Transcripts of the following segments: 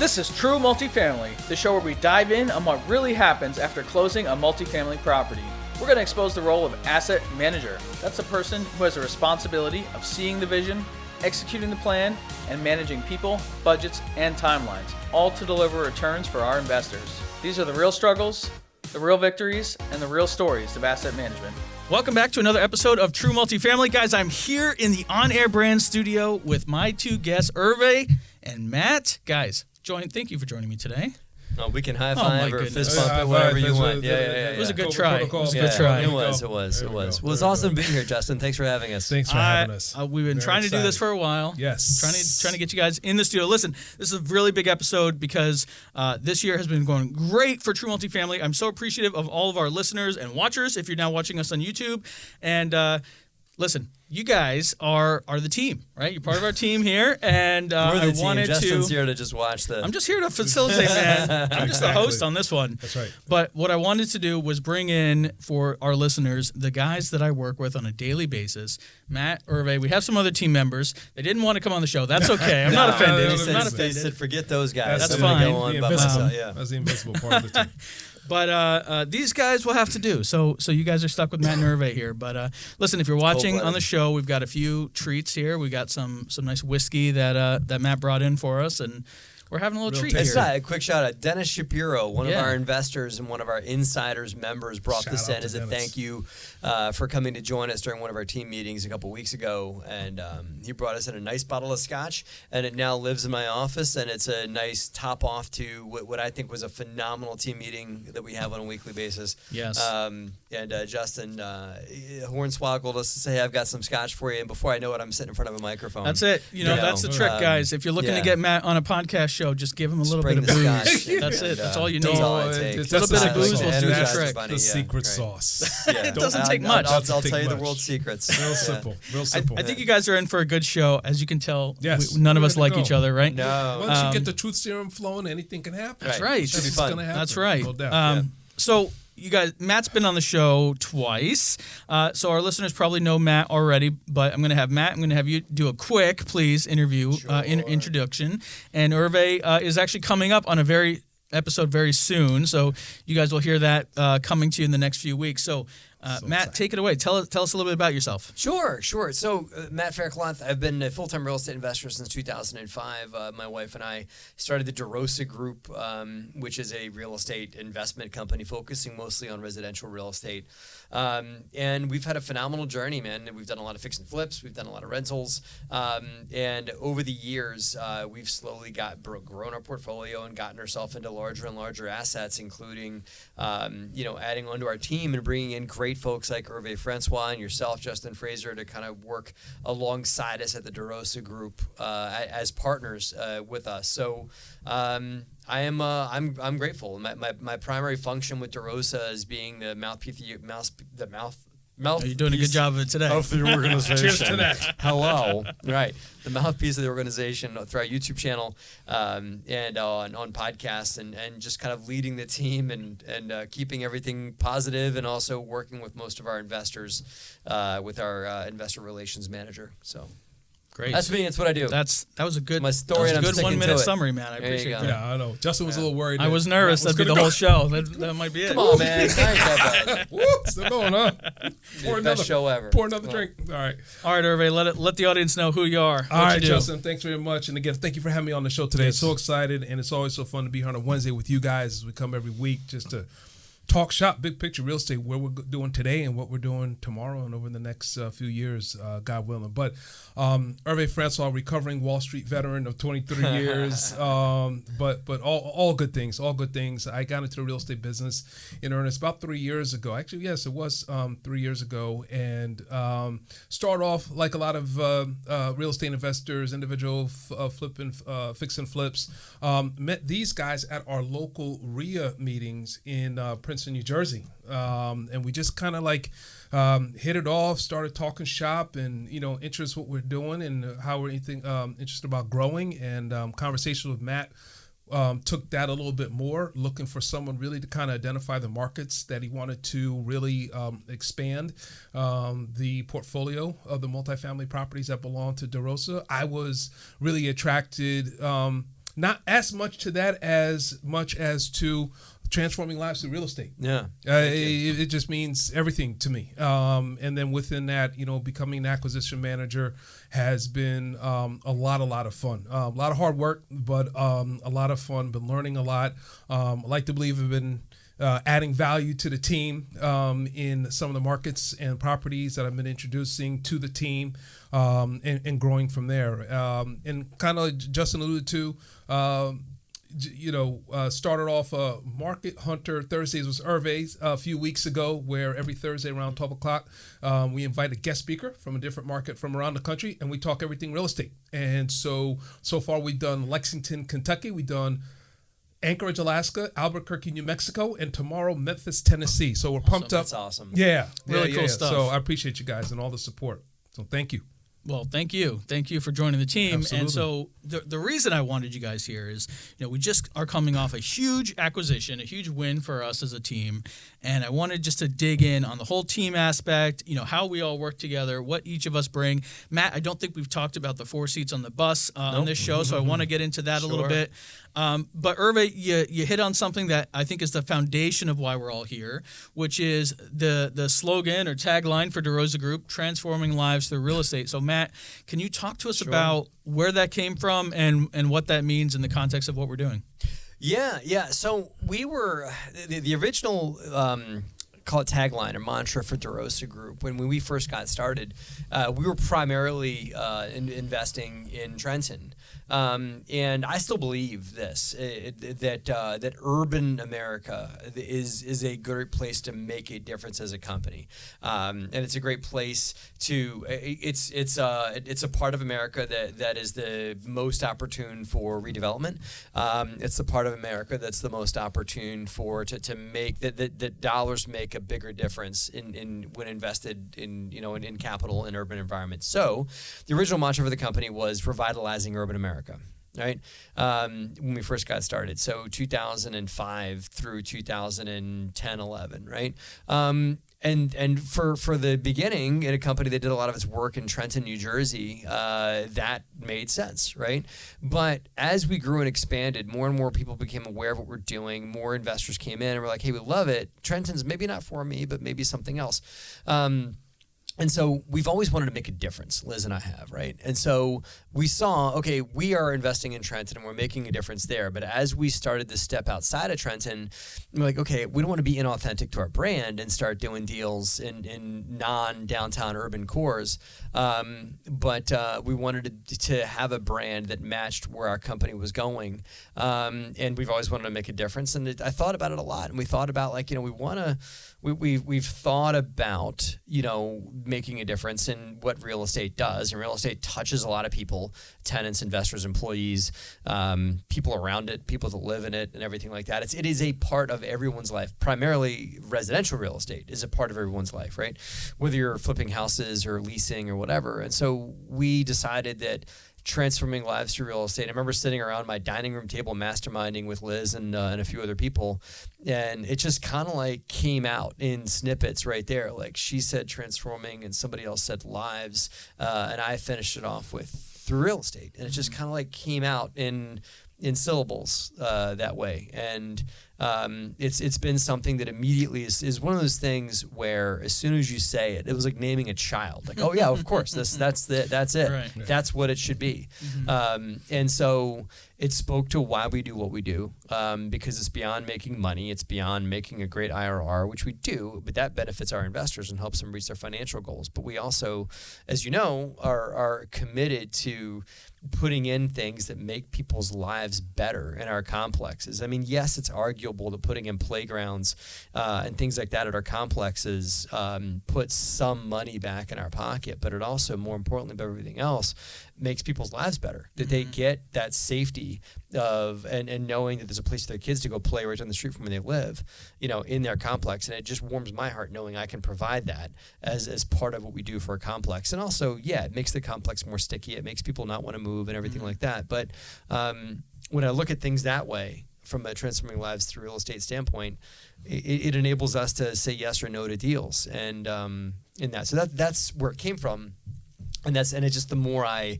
This is True Multifamily, the show where we dive in on what really happens after closing a multifamily property. We're going to expose the role of asset manager. That's a person who has the responsibility of seeing the vision, executing the plan, and managing people, budgets, and timelines, all to deliver returns for our investors. These are the real struggles, the real victories, and the real stories of asset management. Welcome back to another episode of True Multifamily. Guys, I'm here in the On Air Brand studio with my two guests, Hervé and Matt. Guys, thank you for joining me today. Oh, we can high five or goodness. fist bump it, whatever you want. Yeah. It was a good try. It was a good try. It was. Well, it's awesome being here, Justin. Thanks for having us. Thanks for having us. We've been trying to do this for a while. Yes. Trying to get you guys in the studio. Listen, this is a really big episode because this year has been going great for True Multifamily. I'm so appreciative of all of our listeners and watchers if you're now watching us on YouTube. And listen, you guys are the team, right? You're part of our team here, and I wanted Justin's here to just watch the. I'm just here to facilitate, man. I'm just the host on this one. That's right. But what I wanted to do was bring in for our listeners the guys that I work with on a daily basis. Matt, Hervé, we have some other team members. They didn't want to come on the show. That's okay. I'm not offended. They said, forget those guys. That's fine. Go on by myself. Yeah. That's the invisible part of the team. But these guys will have to do. So you guys are stuck with Matt and Hervé here. But listen, if you're watching on the show, we've got a few treats here. We got some nice whiskey that Matt brought in for us, and we're having a little treat here. A quick shout out. Dennis Shapiro, one of our investors and one of our insiders members, brought this in as a thank you for coming to join us during one of our team meetings a couple weeks ago. And he brought us in a nice bottle of scotch, and it now lives in my office. And it's a nice top off to what I think was a phenomenal team meeting that we have on a weekly basis. Yes. And Justin hornswoggled us to say, I've got some scotch for you. And before I know it, I'm sitting in front of a microphone. That's it. That's the trick, guys. If you're looking to get Matt on a podcast show, just give him a little bit of booze. That's it. That's all you need. That's all I take. A little bit of booze will do the trick. The secret sauce. It doesn't take much. I'll tell you the world's secrets. Real simple. Real simple. I think you guys are in for a good show. As you can tell, yes. none of us like each other, right? No. Once you get the truth serum flowing, anything can happen. That's right. Should be fun. That's right. No doubt. So you guys, Matt's been on the show twice. So our listeners probably know Matt already, but I'm going to have Matt. I'm going to have you do a quick, please, interview, introduction. And Hervé is actually coming up on a episode very soon. So you guys will hear that coming to you in the next few weeks. So Matt, take it away. Tell us a little bit about yourself. Sure. So Matt Faircloth, I've been a full-time real estate investor since 2005. My wife and I started the DeRosa Group, which is a real estate investment company focusing mostly on residential real estate. And we've had a phenomenal journey, man. We've done a lot of fix and flips. We've done a lot of rentals. And over the years, we've slowly grown our portfolio and gotten ourselves into larger and larger assets, including, adding onto our team and bringing in great folks like Hervé Francois and yourself, Justin Fraser, to kind of work alongside us at the DeRosa Group as partners with us. So I'm grateful. My primary function with DeRosa is being the mouthpiece. You're doing a good job of it today. Of the organization. Cheers to that. Hello. Right. The mouthpiece of the organization through our YouTube channel and on podcasts and just kind of leading the team and keeping everything positive and also working with most of our investors with our investor relations manager. So. Great. That's me. That's what I do. That was a good. My story. That was a good 1 minute summary, man. I appreciate that. Yeah, I know. Justin was a little worried. I was nervous. That'd be the whole show. That might be it. Come on, man. I ain't that bad. Woo, still going, huh? Best show ever. Pour another drink. All right, Hervé. Let the audience know who you are. All right, Justin. Thanks very much. And again, thank you for having me on the show today. Yes. So excited, and it's always so fun to be here on a Wednesday with you guys as we come every week just to talk shop, big picture real estate, where we're doing today and what we're doing tomorrow and over the next few years, God willing. But Hervé Francois, recovering Wall Street veteran of 23 years, but all good things, all good things. I got into the real estate business in earnest about 3 years ago. Actually, yes, it was 3 years ago, and started off like a lot of real estate investors, individual fix and flips. Met these guys at our local RIA meetings in Princeton, New Jersey, and we just kind of hit it off, started talking shop and interest what we're doing and how we're interested about growing, and conversation with Matt took that a little bit more, looking for someone really to kind of identify the markets that he wanted to really expand the portfolio of the multifamily properties that belong to DeRosa. I was really attracted not as much to that as much as to transforming lives through real estate. Yeah. It just means everything to me. And then within that, becoming an acquisition manager has been a lot of fun. A lot of hard work, but a lot of fun. Been learning a lot. I like to believe I've been adding value to the team in some of the markets and properties that I've been introducing to the team, and growing from there. And kind of Justin alluded to, started off Market Hunter Thursdays with Hervé a few weeks ago, where every Thursday around 12 o'clock, we invite a guest speaker from a different market from around the country, and we talk everything real estate. And so far we've done Lexington, Kentucky. We've done Anchorage, Alaska, Albuquerque, New Mexico, and tomorrow Memphis, Tennessee. So we're pumped up. That's awesome. Yeah. Really cool stuff. So I appreciate you guys and all the support. So thank you. Well, thank you. Thank you for joining the team. Absolutely. And so the reason I wanted you guys here is, we just are coming off a huge acquisition, a huge win for us as a team. And I wanted just to dig in on the whole team aspect, how we all work together, what each of us bring. Matt, I don't think we've talked about the 4 seats on the bus on this show, so I want to get into that a little bit. But Hervé, you hit on something that I think is the foundation of why we're all here, which is the slogan or tagline for DeRosa Group, transforming lives through real estate. So Matt, can you talk to us about where that came from and what that means in the context of what we're doing? Yeah. So we were the original call it tagline or mantra for DeRosa Group. When we first got started, we were primarily investing in Trenton. And I still believe this, that urban America is a great place to make a difference as a company. And it's a great place to, it's a part of America that is the most opportune for redevelopment. It's the part of America that's the most opportune for, to make, that dollars make a bigger difference in when invested in capital in urban environments. So the original mantra for the company was revitalizing urban America. Right, when we first got started, so 2005 through 2010-11, right, and for the beginning, in a company that did a lot of its work in Trenton, New Jersey, that made sense, right? But as we grew and expanded, more and more people became aware of what we're doing. More investors came in and were like, "Hey, we love it. Trenton's maybe not for me, but maybe something else." And so we've always wanted to make a difference, Liz and I have, right? And so we saw, okay, we are investing in Trenton and we're making a difference there. But as we started to step outside of Trenton, we're like, okay, we don't want to be inauthentic to our brand and start doing deals in non-downtown urban cores. But we wanted to have a brand that matched where our company was going. And we've always wanted to make a difference. And I thought about it a lot. And we thought about, like, we've thought about, making a difference in what real estate does. And real estate touches a lot of people, tenants, investors, employees, people around it, people that live in it, and everything like that. It is a part of everyone's life. Primarily residential real estate is a part of everyone's life, right? Whether you're flipping houses or leasing or whatever. And so we decided that transforming lives through real estate. I remember sitting around my dining room table masterminding with Liz and a few other people, and it just kind of like came out in snippets right there. Like she said transforming and somebody else said lives, and I finished it off with through real estate. And it just kind of like came out in syllables that way. And it's been something that immediately is one of those things where as soon as you say it, it was like naming a child. Like, oh yeah, of course, that's it. Right. That's what it should be. And so it spoke to why we do what we do, because it's beyond making money. It's beyond making a great IRR, which we do, but that benefits our investors and helps them reach their financial goals. But we also, as you know, are committed to putting in things that make people's lives better in our complexes. I mean, yes, it's arguable that putting in playgrounds and things like that at our complexes puts some money back in our pocket, but it also, more importantly than everything else, makes people's lives better, that they get that safety of and knowing that there's a place for their kids to go play right down the street from where they live, in their complex. And it just warms my heart knowing I can provide that as part of what we do for a complex. And also, yeah, it makes the complex more sticky. It makes people not want to move and everything like that. But when I look at things that way, from a transforming lives through real estate standpoint, it enables us to say yes or no to deals. And in that, so that's where it came from. And it's just the more I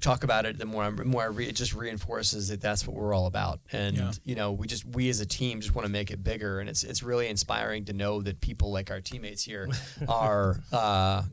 talk about it, the more it just reinforces that that's what we're all about. And we as a team just want to make it bigger. And it's really inspiring to know that people like our teammates here are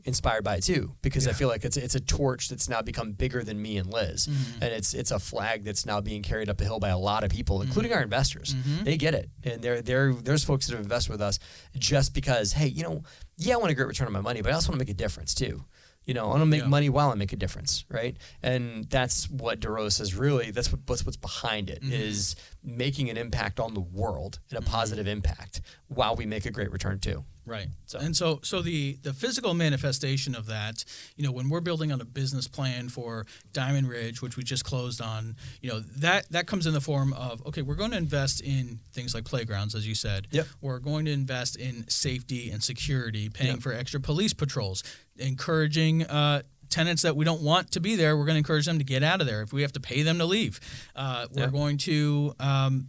inspired by it too, because I feel like it's a torch that's now become bigger than me and Liz, and it's a flag that's now being carried up the hill by a lot of people, including our investors. They get it, and there's folks that have invested with us just because, hey, I want a great return on my money, but I also want to make a difference too. I want to make money while I make a difference, right? And that's what DeRosa is really. That's what's behind it, is making an impact on the world and a positive impact while we make a great return too. Right. And so the physical manifestation of that, when we're building on a business plan for Diamond Ridge, which we just closed on, that comes in the form of, okay, we're going to invest in things like playgrounds, as you said. Yep. We're going to invest in safety and security, paying for extra police patrols, encouraging tenants that we don't want to be there, we're going to encourage them to get out of there if we have to pay them to leave. We're going to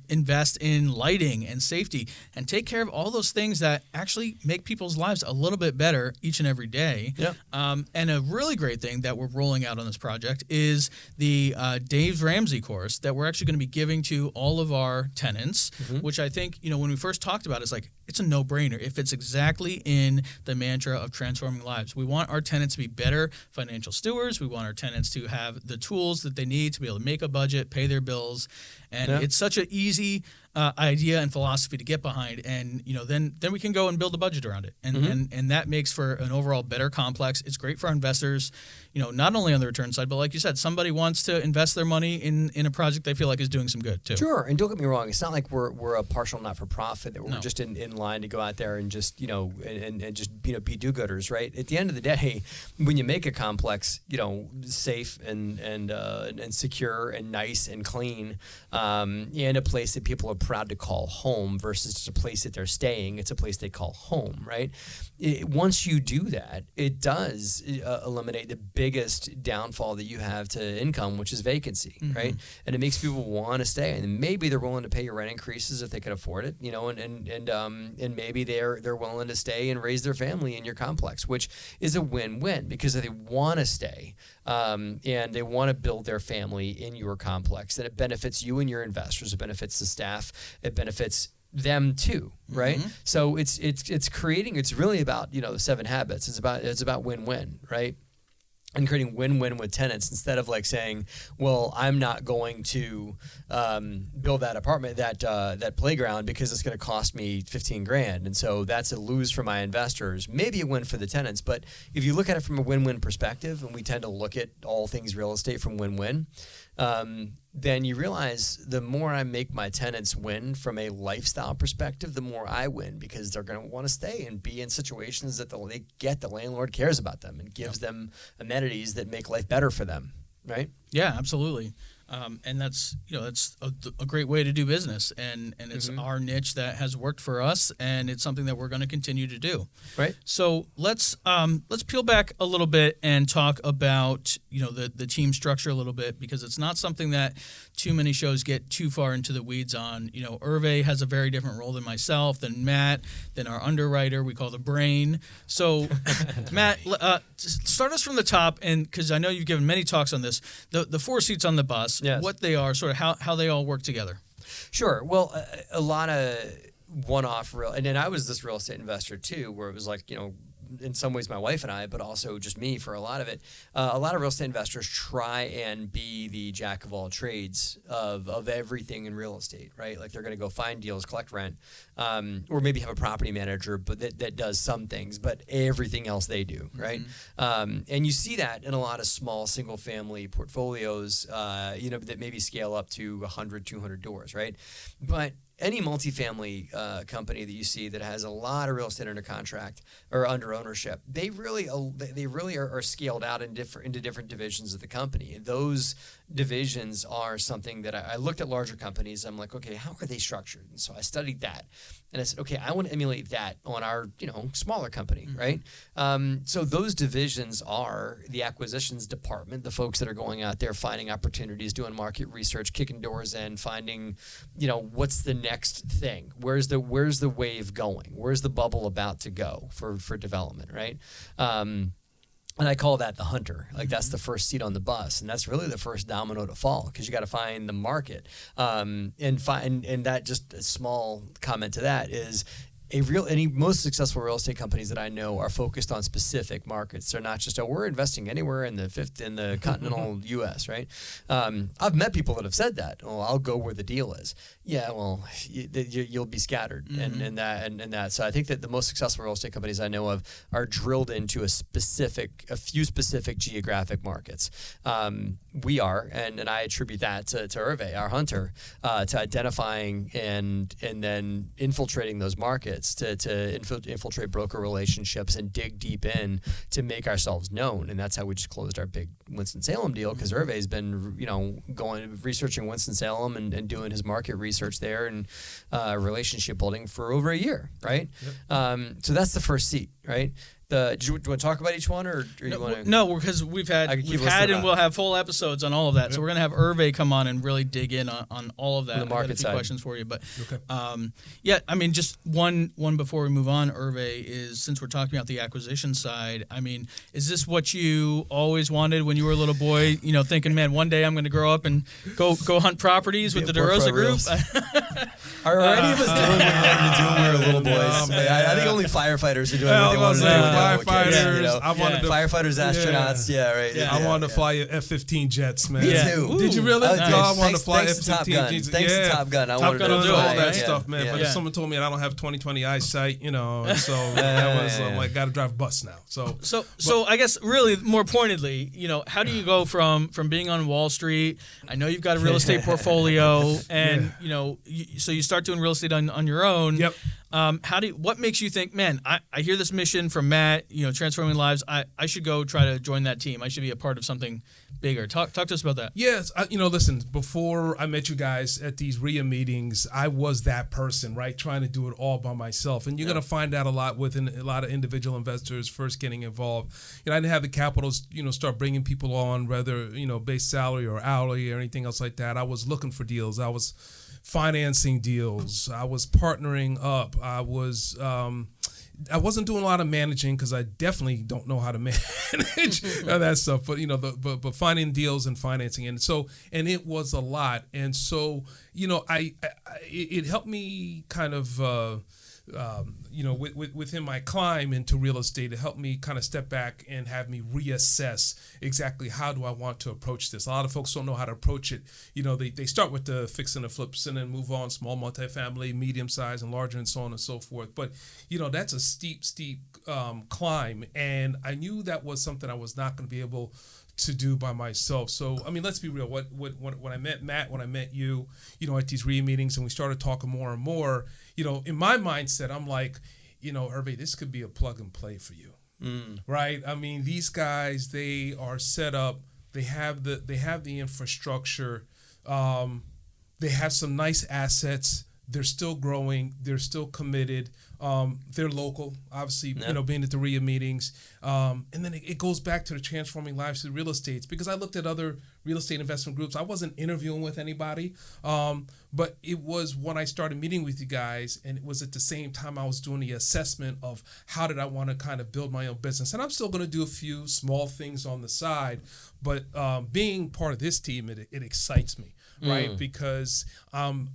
invest in lighting and safety and take care of all those things that actually make people's lives a little bit better each and every day. And a really great thing that we're rolling out on this project is the Dave Ramsey course that we're actually going to be giving to all of our tenants, which I think, when we first talked about it, it's a no-brainer. It fits exactly in the mantra of transforming lives. We want our tenants to be better financial stewards. We want our tenants to have the tools that they need to be able to make a budget, pay their bills. And it's such an easy idea and philosophy to get behind. And, then we can go and build a budget around it. And that makes for an overall better complex. It's great for our investors, not only on the return side, but like you said, somebody wants to invest their money in a project they feel like is doing some good too. Sure. And don't get me wrong. It's not like we're a partial not-for-profit, that we're just in line to go out there and just, and just, be do-gooders, right? At the end of the day, when you make a complex, safe and secure and nice and clean, and a place that people are proud to call home versus just a place that they're staying, it's a place they call home, right? Once you do that, it does eliminate the biggest downfall that you have to income, which is vacancy, right? And it makes people want to stay, and maybe they're willing to pay your rent increases if they can afford it, and maybe they're willing to stay and raise their family in your complex, which is a win-win, because they want to stay and they want to build their family in your complex, and it benefits you and your investors, it benefits the staff, it benefits them too, right? So it's really about, the 7 habits. It's about win-win, right? And creating win-win with tenants, instead of saying, well, I'm not going to build that apartment, that playground, because it's going to cost me $15,000, and so that's a lose for my investors. Maybe a win for the tenants, but if you look at it from a win-win perspective, and we tend to look at all things real estate from win-win, then you realize the more I make my tenants win from a lifestyle perspective, the more I win, because they're going to want to stay and be in situations that the landlord cares about them and gives them amenities that make life better for them, right? Yeah, absolutely. And that's that's a great way to do business, and it's our niche that has worked for us, and it's something that we're going to continue to do. Right. So let's peel back a little bit and talk about the team structure a little bit, because it's not something that too many shows get too far into the weeds on. Hervé has a very different role than myself, than Matt, than our underwriter. We call the brain. So Matt, start us from the top, and because I know you've given many talks on this, the 4 seats on the bus. Yes. What they are, sort of how they all work together. Sure. Well, a lot of one-off and then I was this real estate investor too, where it was in some ways my wife and I, but also just me for a lot of it. A lot of real estate investors try and be the jack of all trades of everything in real estate, right? They're going to go find deals, collect rent, or maybe have a property manager, but that does some things, but everything else they do, right? And you see that in a lot of small single-family portfolios, that maybe scale up to 100, 200 doors, right? But any multifamily company that you see that has a lot of real estate under contract or under ownership, they really are scaled out into different divisions of the company. And those divisions are something that I looked at larger companies. I'm like, okay, how are they structured? And so I studied that. And I said, okay, I want to emulate that on our, smaller company, right? So those divisions are the acquisitions department, the folks that are going out there finding opportunities, doing market research, kicking doors in, finding, what's the next thing? Where's the wave going? Where's the bubble about to go for development, right? And I call that the hunter. Like that's the first seat on the bus, and that's really the first domino to fall because you got to find the market. And that just a small comment to that is any most successful real estate companies that I know are focused on specific markets. They're not just we're investing anywhere in the continental U.S. Right? I've met people that have said that. Oh, I'll go where the deal is. Yeah, well, you'll be scattered, and that. So I think that the most successful real estate companies I know of are drilled into a few specific geographic markets. We are, and I attribute that to Hervé, our hunter, to identifying and then infiltrating those markets. To infiltrate broker relationships and dig deep in to make ourselves known, and that's how we just closed our big Winston-Salem deal because Hervé's been researching Winston-Salem and doing his market research there and relationship building for over a year, right? Yep. So that's the first seat, right? Do you want to talk about each one, or you want to? No, because we've had and we'll have full episodes on all of that. Yep. So we're gonna have Hervé come on and really dig in on all of that. The market I got a few side. questions for you, but I mean, just one before we move on, Hervé, is since we're talking about the acquisition side. I mean, is this what you always wanted when you were a little boy? You know, thinking, man, one day I'm going to grow up and go hunt properties with the DeRosa Group. Are any of us doing what we were little boys? I think only firefighters are doing what they want to do. Firefighters, I wanted to firefighters, astronauts, right. I wanted to fly F-15 jets, man. Me too. Did you really? Nice. I wanted to fly Thanks F-15 jets. Thanks to Top Gun. I wanted to do fly all that stuff, man. But if someone told me I don't have 20/20 eyesight, and so that was I'm like, got to drive a bus now. So I guess really more pointedly, how do you go from being on Wall Street? I know you've got a real estate portfolio, and so you start doing real estate on your own. Yep. What makes you think, man, I hear this mission from Matt, transforming lives. I should go try to join that team. I should be a part of something bigger. Talk to us about that. Yes. Listen, before I met you guys at these RIA meetings, I was that person, right? Trying to do it all by myself. And you're going to find out a lot within a lot of individual investors first getting involved. I didn't have the capital, start bringing people on, whether, base salary or hourly or anything else like that. I was looking for deals. I was financing deals. I was partnering up. I wasn't doing a lot of managing because I definitely don't know how to manage that stuff. But but finding deals and financing, and it was a lot. And so it helped me kind of. Within my climb into real estate, it helped me kind of step back and have me reassess exactly how do I want to approach this. A lot of folks don't know how to approach it. They start with the fix and the flips and then move on, small multifamily, medium size and larger and so on and so forth. But, that's a steep climb. And I knew that was something I was not going to be able to do by myself. So, I mean, let's be real. When I met Matt, when I met you, at these RIA meetings and we started talking more and more, in my mindset, I'm like, Hervé, this could be a plug and play for you, right? I mean, these guys, they are set up. They have the infrastructure. They have some nice assets. They're still growing. They're still committed. They're local, obviously, being at the RIA meetings. And then it goes back to the transforming lives through real estate. Because I looked at other real estate investment groups. I wasn't interviewing with anybody. But it was when I started meeting with you guys, and it was at the same time I was doing the assessment of how did I want to kind of build my own business. And I'm still going to do a few small things on the side. But being part of this team, it excites me, right? Because I'm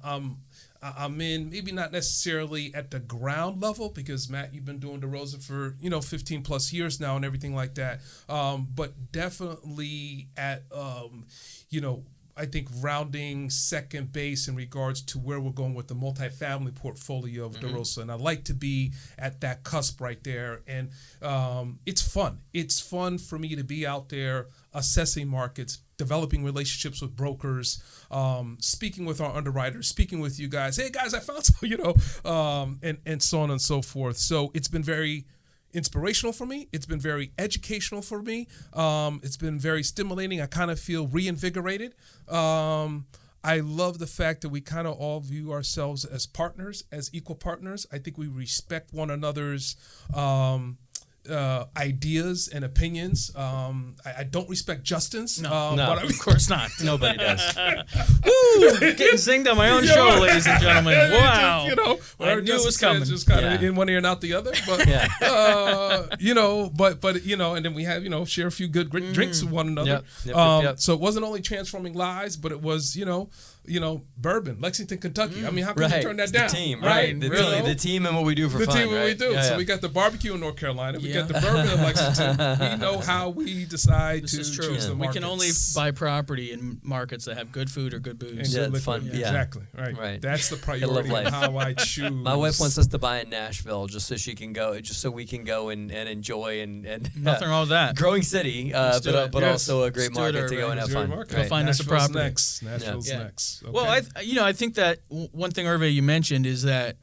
in, maybe not necessarily at the ground level, because Matt, you've been doing DeRosa for 15 plus years now and everything like that. But definitely at I think rounding second base in regards to where we're going with the multifamily portfolio of DeRosa. And I like to be at that cusp right there. And it's fun. It's fun for me to be out there assessing markets, developing relationships with brokers, speaking with our underwriters, speaking with you guys. Hey guys, I found some, and so on and so forth. So it's been very inspirational for me. It's been very educational for me. It's been very stimulating. I kind of feel reinvigorated. I love the fact that we kind of all view ourselves as partners, as equal partners. I think we respect one another's ideas and opinions. I don't respect Justin's. No, but of course not. Nobody does. Woo! Getting zinged on my own show, ladies and gentlemen. Wow. You know, I knew it was coming. Just kind of in one ear and out the other. But you know, but you know, and then we have share a few good drinks with one another. Yep. So it wasn't only transforming lives, but it was bourbon, Lexington, Kentucky. I mean, how can you turn that down? The team, right? The team and what we do for fun. The team and what we do. Yeah, So we got the barbecue in North Carolina. We got the bourbon in Lexington. We know how we decide to choose the markets. We can only buy property in markets that have good food or good booze. And fun. Yeah. Exactly. Right. That's the priority of how I choose. My wife wants us to buy in Nashville just so she can go, just so we can go and enjoy and nothing wrong with that. Growing city, but also a great market to go and have fun. Go find us a property. Nashville's next. Okay. Well, I think that one thing, Hervé, you mentioned is that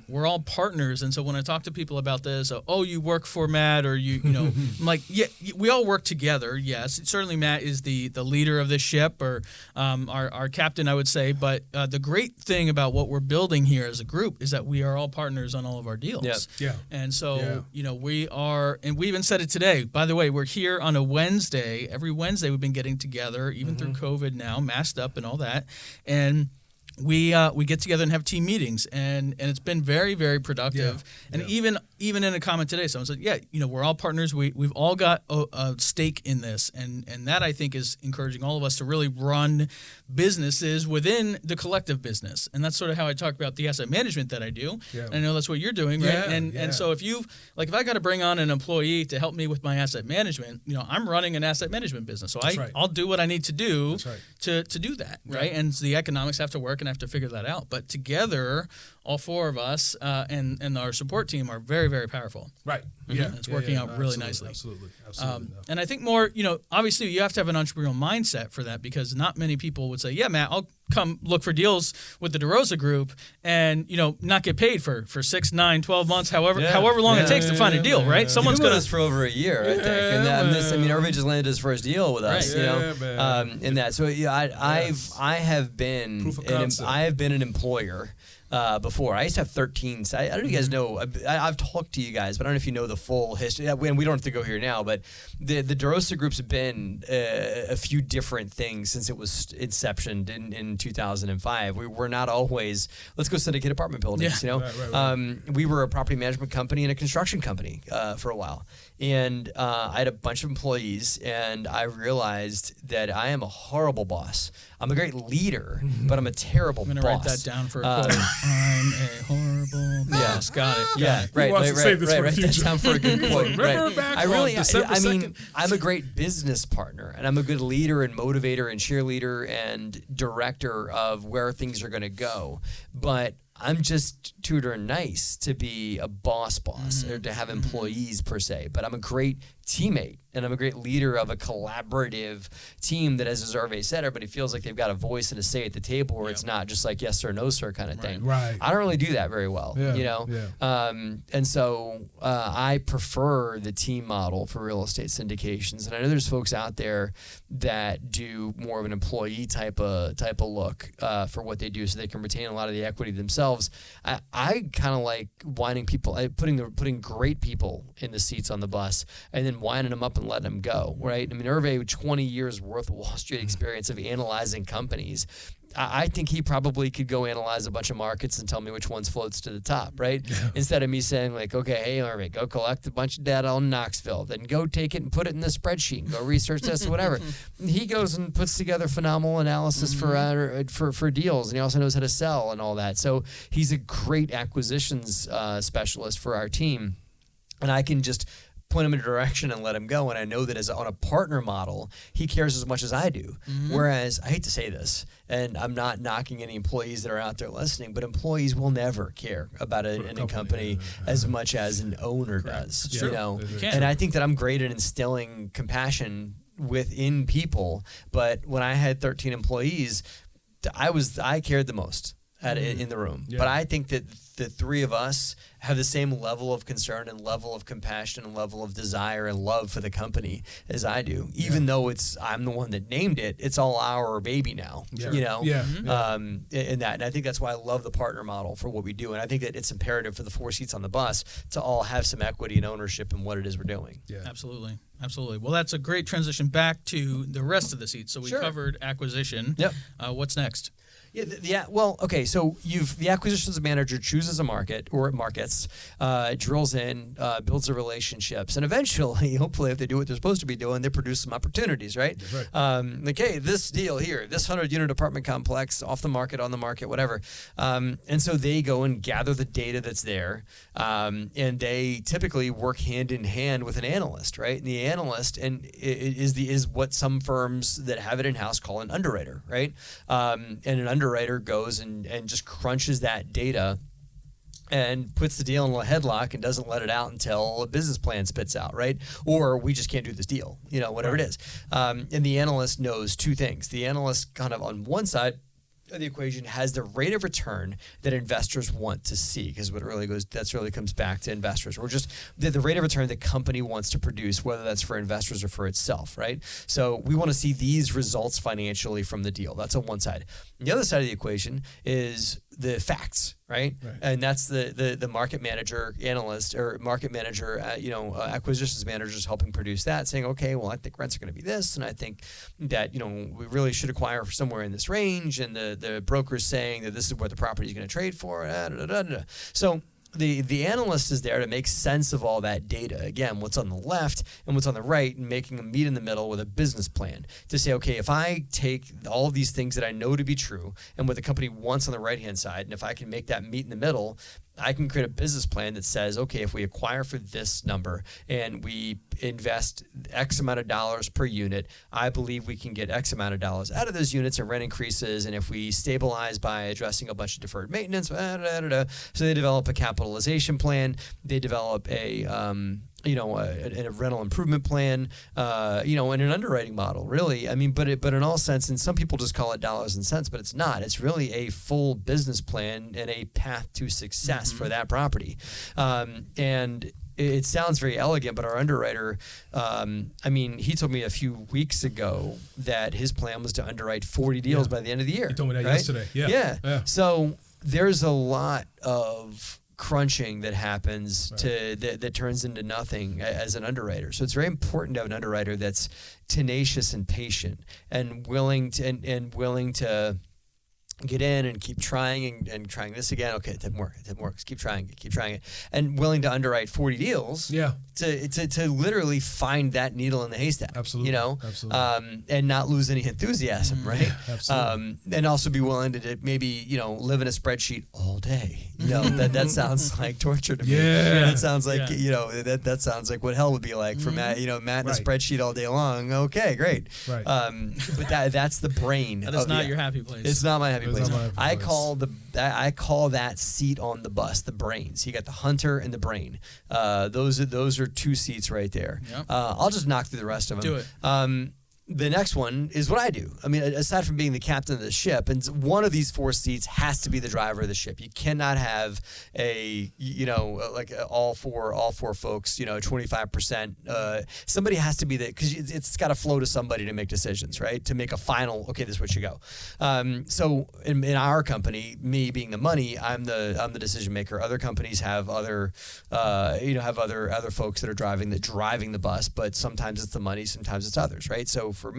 we're all partners, and so when I talk to people about this, you work for Matt, or you know, I'm like, yeah, we all work together. Yes, certainly Matt is the leader of this ship, or our captain, I would say. But the great thing about what we're building here as a group is that we are all partners on all of our deals. Yeah. And so we are, and we even said it today. By the way, we're here on a Wednesday. Every Wednesday we've been getting together, even through COVID now, masked up and all that, and we get together and have team meetings, and it's been very, very productive. And even in a comment today, someone said, we're all partners. We've all got a stake in this, and that I think is encouraging all of us to really run businesses within the collective business. And that's sort of how I talk about the asset management that I do. Yeah. And I know that's what you're doing, right? And so if I got to bring on an employee to help me with my asset management, I'm running an asset management business, so I'll do what I need to do to do that, right? And the economics have to work, and I have to figure that out. But together, all four of us and our support team are very, very powerful. Right. Yeah. And it's working out really nicely. Absolutely. And I think more, obviously you have to have an entrepreneurial mindset for that, because not many people would say, yeah, Matt, I'll come look for deals with the DeRosa Group and, not get paid for 6, 9, 12 months, however long it takes to find a deal, right? Someone's going to us for over a year, I think. And everybody just landed his first deal with us, in that. So I have been an employer before. I used to have 13. I don't know if you guys know. I've talked to you guys, but I don't know if you know the full history. And we don't have to go here now. But the DeRosa Group's been a few different things since it was inceptioned in 2005. We were not always let's go syndicate apartment buildings. Right. We were a property management company and a construction company for a while. And I had a bunch of employees, and I realized that I am a horrible boss. I'm a great leader, but I'm a terrible boss. I'm going to write that down for a quote. I'm a horrible boss. Got it. Yeah, right. Write that down for a good quote. Remember back on December 2nd? I'm a great business partner, and I'm a good leader and motivator and cheerleader and director of where things are going to go. But I'm just too darn nice to be a boss or to have employees per se. But I'm a great teammate, and I'm a great leader of a collaborative team that, as Hervé said, everybody feels like they've got a voice and a say at the table, where it's not just like yes sir, no sir kind of thing. Right. I don't really do that very well, and so I prefer the team model for real estate syndications. And I know there's folks out there that do more of an employee type of look for what they do, so they can retain a lot of the equity themselves. I kind of like winding people, putting great people in the seats on the bus, and then winding them up and letting them go, right? I mean, Hervé, 20 years worth of Wall Street experience of analyzing companies. I think he probably could go analyze a bunch of markets and tell me which ones floats to the top, right? Yeah. Instead of me saying like, okay, hey, Hervé, go collect a bunch of data on Knoxville, then go take it and put it in the spreadsheet and go research this, whatever. He goes and puts together phenomenal analysis for deals, and he also knows how to sell and all that. So he's a great acquisitions specialist for our team, and I can just point him in a direction and let him go. And I know that on a partner model, he cares as much as I do. Whereas, I hate to say this, and I'm not knocking any employees that are out there listening, but employees will never care about a company as much as an owner does. It's true. And I think that I'm great at instilling compassion within people. But when I had 13 employees, I cared the most. in the room. But I think that the three of us have the same level of concern and level of compassion and level of desire and love for the company as I do. Even though I'm the one that named it, it's all our baby now, you know? And I think that's why I love the partner model for what we do. And I think that it's imperative for the 4 seats on the bus to all have some equity and ownership in what it is we're doing. Yeah. Absolutely. Well, that's a great transition back to the rest of the seats. So we covered acquisition. Yep. What's next? Well, okay. So the acquisitions manager chooses a market or markets, drills in, builds the relationships, and eventually, hopefully, if they do what they're supposed to be doing, they produce some opportunities, right? Like, hey, this deal here, this 100-unit apartment complex, off the market, on the market, whatever. And so they go and gather the data that's there, and they typically work hand in hand with an analyst, right? And the analyst is what some firms that have it in house call an underwriter, right? And an underwriter goes and just crunches that data and puts the deal in a headlock and doesn't let it out until a business plan spits out, right? Or we just can't do this deal, whatever it is. And the analyst knows two things. The analyst kind of on one side of the equation has the rate of return that investors want to see, because what it really comes back to investors, or just the rate of return the company wants to produce, whether that's for investors or for itself, right? So we want to see these results financially from the deal. That's on one side. The other side of the equation is the facts, right? And that's the market manager, analyst, or market manager, acquisitions managers helping produce that, saying, okay, well, I think rents are going to be this, and I think that we really should acquire for somewhere in this range, and the broker's saying that this is what the property is going to trade for. So the analyst is there to make sense of all that data. Again, what's on the left and what's on the right, and making them meet in the middle with a business plan to say, okay, if I take all of these things that I know to be true and what the company wants on the right-hand side, and if I can make that meet in the middle, I can create a business plan that says, okay, if we acquire for this number and we invest X amount of dollars per unit, I believe we can get X amount of dollars out of those units and rent increases. And if we stabilize by addressing a bunch of deferred maintenance, so they develop a capitalization plan, they develop a rental improvement plan, and an underwriting model, really. I mean, but in all sense, and some people just call it dollars and cents, but it's not. It's really a full business plan and a path to success for that property. And it sounds very elegant, but our underwriter, he told me a few weeks ago that his plan was to underwrite 40 deals by the end of the year. He told me that yesterday. Yeah. So there's a lot of crunching that happens that turns into nothing as an underwriter. So it's very important to have an underwriter that's tenacious and patient and willing to get in and keep trying and trying this again. Okay, it didn't work. Keep trying it. And willing to underwrite 40 deals to literally find that needle in the haystack. Absolutely. Absolutely. And not lose any enthusiasm, right? Absolutely. And also be willing to maybe, live in a spreadsheet all day. That sounds like torture to me. Yeah. That sounds like, that sounds like what hell would be like for Matt, Matt in a spreadsheet all day long. Okay, great. Right. But that's the brain. That is not your happy place. It's not my happy place. I place. call that seat on the bus the brains. You got the hunter and the brain. Those are 2 seats right there. Yep. I'll just knock through the rest of them. Do it. The next one is what I do. I mean, aside from being the captain of the ship, and one of these 4 seats has to be the driver of the ship. You cannot have all four folks, 25%. Somebody has to be because it's got to flow to somebody to make decisions, right? To make a final, okay, this is where you go. So in our company, me being the money, I'm the decision maker. Other companies have other folks that are driving the bus, but sometimes it's the money, sometimes it's others, right? So for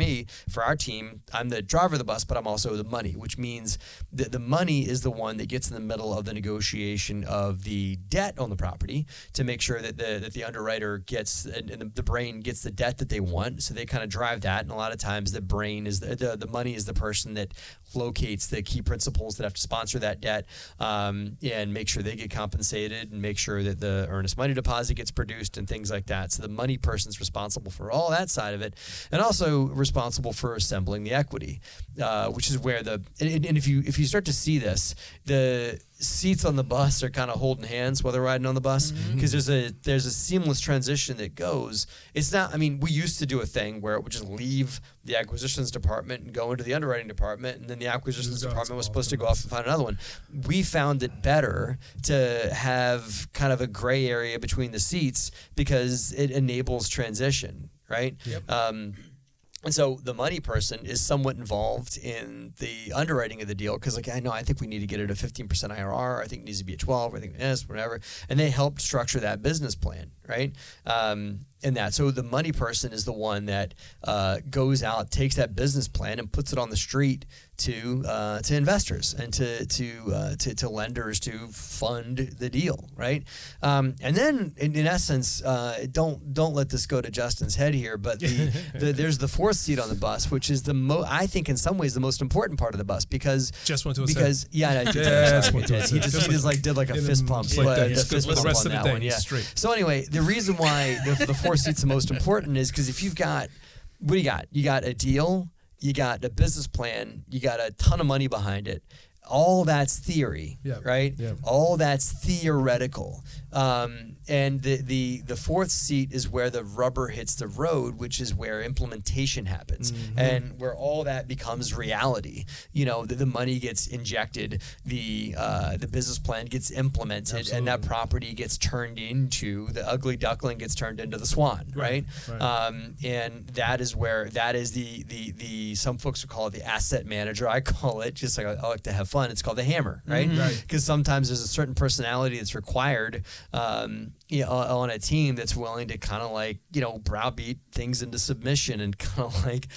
our team, I'm the driver of the bus, but I'm also the money, which means that the money is the one that gets in the middle of the negotiation of the debt on the property to make sure that the underwriter gets and the brain gets the debt that they want. So they kind of drive that, and a lot of times the brain is the money is the person that locates the key principals that have to sponsor that debt, and make sure they get compensated and make sure that the earnest money deposit gets produced and things like that. So the money person's responsible for all that side of it, and also responsible for assembling the equity, which is where and if you start to see this, the seats on the bus are kind of holding hands while they're riding on the bus, because there's a seamless transition that goes. It's not. I mean, we used to do a thing where it would just leave the acquisitions department and go into the underwriting department, and then the acquisitions department was supposed to go off and find another one. We found it better to have kind of a gray area between the seats because it enables transition, right? Yep. And so the money person is somewhat involved in the underwriting of the deal because, like, I think we need to get it a 15% IRR. I think it needs to be a 12. I think this, whatever. And they help structure that business plan, right? So the money person is the one that goes out, takes that business plan, and puts it on the street to investors and to lenders to fund the deal, right? And then, in essence, don't let this go to Justin's head here, but there's the fourth seat on the bus, which is I think in some ways the most important part of the bus because just went to a he did like a fist pump, like that. The fist pump on that one, yeah. Straight. So anyway, the reason why the fourth seat's the most important is because if you've got, what do you got? You got a deal, you got a business plan, you got a ton of money behind it. All that's theory, right? Yeah. All that's theoretical. And the fourth seat is where the rubber hits the road, which is where implementation happens, and where all that becomes reality. The money gets injected, the business plan gets implemented, Absolutely. And that property gets turned into the ugly duckling gets turned into the swan, right? And that is where the some folks would call it the asset manager. I call it, just like I like to have fun, it's called the hammer, right? Because sometimes there's a certain personality that's required on a team that's willing to kind of like, browbeat things into submission and kind of like,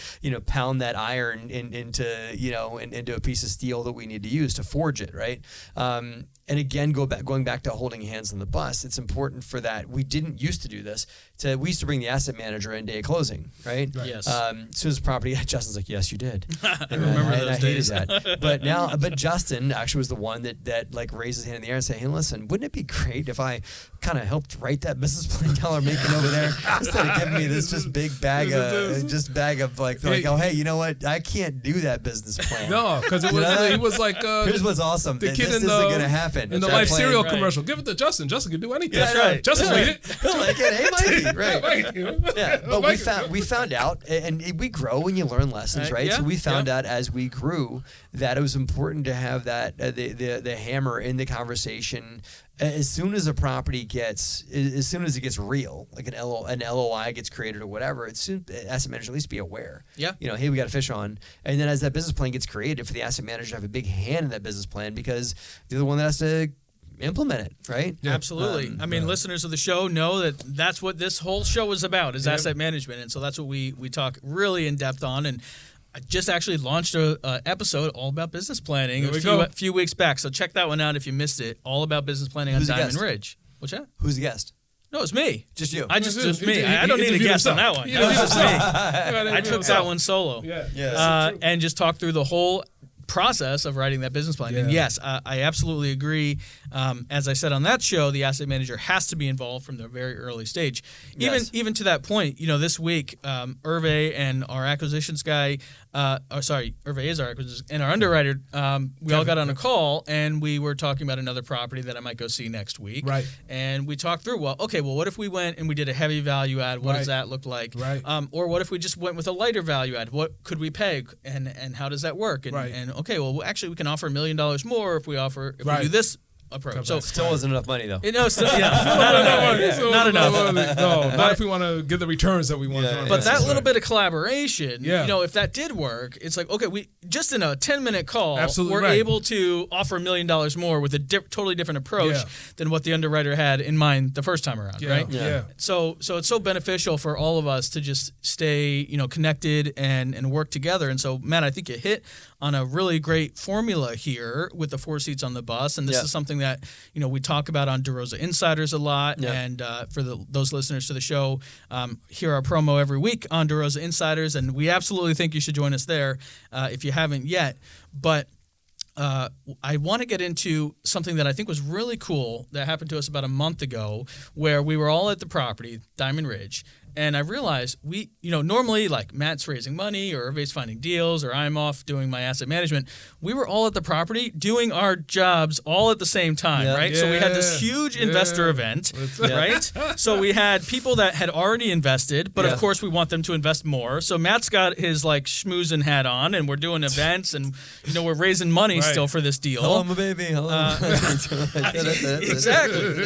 pound that iron into a piece of steel that we need to use to forge it, right? And again, going back to holding hands on the bus, it's important for that. We didn't used to do this. We used to bring the asset manager in day of closing, right? Yes. As soon as the property, Justin's like, yes, you did. I remember those days. I hated that. But Justin actually was the one that like raised his hand in the air and said, hey, listen, wouldn't it be great if I kind of helped write that business plan y'all are making over there instead of giving me this just big bag of like, oh, hey, you know what? I can't do that business plan. No, because it was like, here's what's awesome. The kid this isn't going to happen. In the Life cereal commercial, give it to Justin. Justin can do anything. That's right. Justin read it. He'll like it. Hey, Mikey. Right. Yeah. But we found out, and we grow when you learn lessons, right? So we found out as we grew that it was important to have that the hammer in the conversation. As soon as a property gets real, like an LOI gets created or whatever, asset manager at least be aware. Yeah. Hey, we got a fish on. And then as that business plan gets created, for the asset manager to have a big hand in that business plan because they're the one that has to implement it, right? Yeah. Absolutely. Listeners of the show know that that's what this whole show is about, is asset management. And so that's what we talk really in depth on. And I just actually launched an episode all about business planning a few weeks back. So check that one out if you missed it. All about business planning on Diamond Ridge. What's that? Who's the guest? No, it's me. Just you. Just me. I don't need a guest on that one. It was just me. I took that one solo. And just talked through the whole process of writing that business plan. And yes, I absolutely agree. As I said on that show, the asset manager has to be involved from the very early stage. Even to that point, this week, Hervé and our acquisitions guy, Hervé is our acquisitions, and our underwriter, we all got on a call and we were talking about another property that I might go see next week. Right. And we talked through, what if we went and we did a heavy value add? What does that look like? Right. Or what if we just went with a lighter value add? What could we pay? And how does that work? And actually we can offer $1 million more if we do this approach. So still wasn't enough money though. Not enough. No, not if we want to get the returns that we want. But that little bit of collaboration, if that did work, it's like, okay, we just in a 10-minute call, we're able to offer $1 million more with a totally different approach than what the underwriter had in mind the first time around, right? Yeah. So it's so beneficial for all of us to just stay, connected and work together. And so, Matt, I think you hit on a really great formula here with the 4 seats on the bus, and this is something that we talk about on DeRosa Insiders a lot. And for those listeners to the show, hear our promo every week on DeRosa Insiders, and we absolutely think you should join us there if you haven't yet. But I want to get into something that I think was really cool that happened to us about a month ago, where we were all at the property, Diamond Ridge, And I realized normally like Matt's raising money or Hervé's finding deals or I'm off doing my asset management. We were all at the property doing our jobs all at the same time, right? So we had this huge investor event, right? So we had people that had already invested, but of course we want them to invest more. So Matt's got his like schmoozing hat on and we're doing events and, we're raising money still for this deal. Hello, my baby. Hello. Exactly.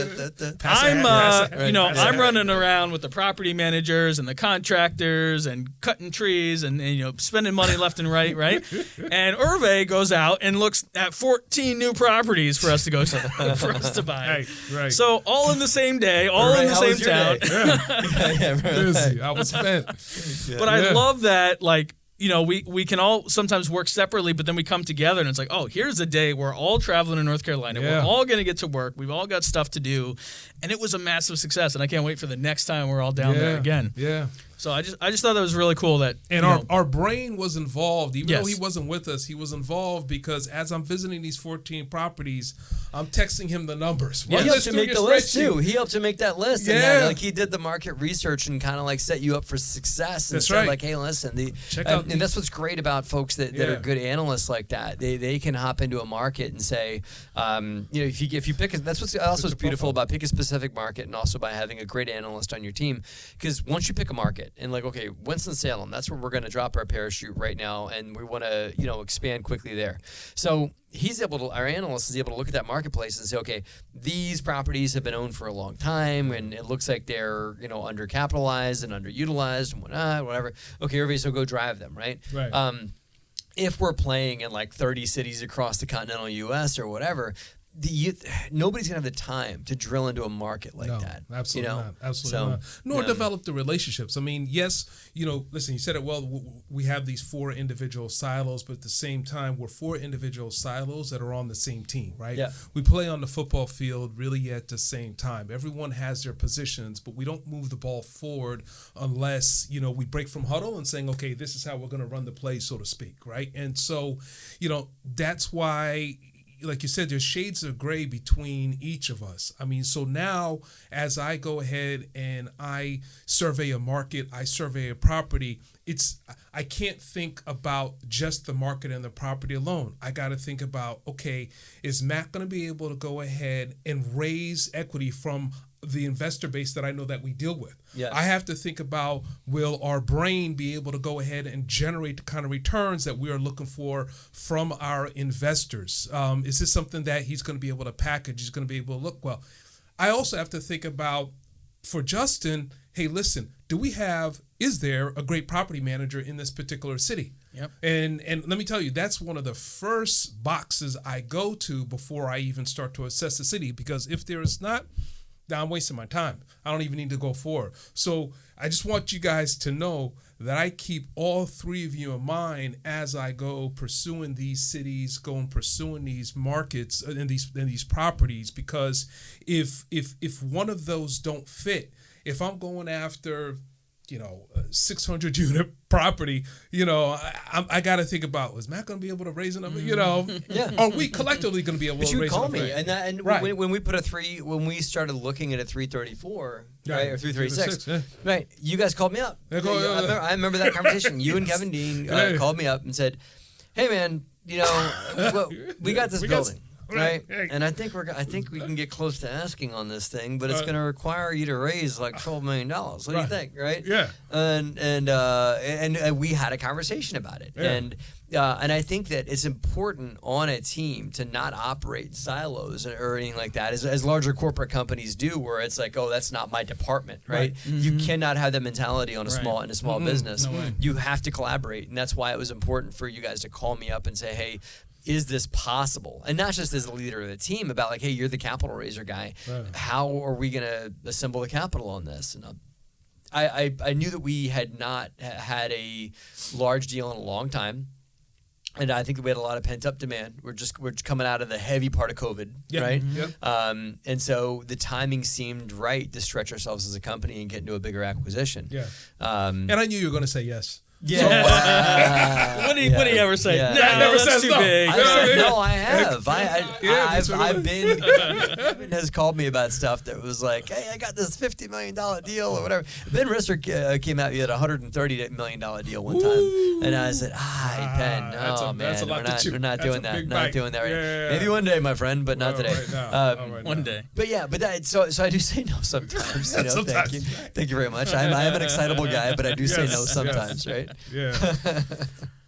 I'm running around with the property managers and the contractors and cutting trees and spending money left and right. And Hervé goes out and looks at 14 new properties for us to go for us to buy. Right. So all in the same day, all in the same town. Busy. I was spent. But I love that, like, we can all sometimes work separately, but then we come together and it's like, oh, here's a day we're all traveling to North Carolina. We're all going to get to work. We've all got stuff to do. And it was a massive success. And I can't wait for the next time we're all down there again. Yeah. So I just thought that was really cool that our brain was involved, even though he wasn't with us. He was involved because as I'm visiting these 14 properties, I'm texting him the numbers. He helped to make the list too. He helped to make that list. And like he did the market research and kind of like set you up for success. And said like, hey, listen, and that's what's great about folks that are good analysts like that. They can hop into a market and say, if you pick that's what's also what's beautiful about pick a specific market and also by having a great analyst on your team. Because once you pick a market and like, okay, Winston-Salem, that's where we're going to drop our parachute right now, and we want to, expand quickly there. So our analyst is able to look at that marketplace and say, okay, these properties have been owned for a long time, and it looks like they're, undercapitalized and underutilized and whatnot, whatever. Okay, everybody, so go drive them, right? Right. If we're playing in like 30 cities across the continental U.S. or whatever, nobody's gonna have the time to drill into a market like that. Absolutely not. Absolutely not. Nor develop the relationships. I mean, yes, listen, you said it well. We have these 4 individual silos, but at the same time, we're 4 individual silos that are on the same team, right? Yeah. We play on the football field really at the same time. Everyone has their positions, but we don't move the ball forward unless we break from huddle and saying, okay, this is how we're going to run the play, so to speak, right? And so, that's why. Like you said, there's shades of gray between each of us. I mean, so now as I go ahead and I survey a market, I survey a property, I can't think about just the market and the property alone. I got to think about, okay, is Matt going to be able to go ahead and raise equity from the investor base that I know that we deal with? Yes. I have to think about, will our brain be able to go ahead and generate the kind of returns that we are looking for from our investors? Is this something that he's going to be able to package? He's going to be able to look well. I also have to think about, for Justin, hey, listen, is there a great property manager in this particular city? Yep. And let me tell you, that's one of the first boxes I go to before I even start to assess the city, because if there is not, I'm wasting my time. I don't even need to go forward. So I just want you guys to know that I keep all 3 of you in mind as I go pursuing these cities, pursuing these markets and these properties, because if one of those don't fit, if I'm going after a 600 unit property, I got to think about, was Matt going to be able to raise it up? Are we collectively going to be able to raise it up? But you call me, and right. when we started looking at a 334, right, or 336, right, you guys called me up. I remember that conversation. You and Kevin Dean called me up and said, hey man, we got this building. Right, and I think we can get close to asking on this thing, but it's going to require you to raise like $12 million. What do you think? Right? Yeah. And we had a conversation about it, and I think that it's important on a team to not operate in silos or anything like that, as larger corporate companies do, where it's like, oh, that's not my department, right? Mm-hmm. You cannot have that mentality on a small business. No way. You have to collaborate, and that's why it was important for you guys to call me up and say, hey, is this possible? And not just as the leader of the team, about like, hey, you're the capital raiser guy. Right. How are we going to assemble the capital on this? And I knew that we had not had a large deal in a long time. And I think that we had a lot of pent-up demand. We're coming out of the heavy part of COVID, right? Mm-hmm. Yep. And so the timing seemed right to stretch ourselves as a company and get into a bigger acquisition. Yeah. And I knew you were going to say yes. Yeah. What do you ever say? Yeah. No, That never that's says too no. big. I have. I've been. Ben has called me about stuff that was like, hey, I got this $50 million deal or whatever. Ben Risser came out. You had a $130 million deal one time, and I said, Ben, no, man, we're not doing that. Not doing that. Right. Yeah. Maybe one day, my friend, but not today. Right now. One day. But yeah, so I do say no sometimes. You know, Sometimes. Thank you very much. I am an excitable guy, but I do say no sometimes, right? Yeah.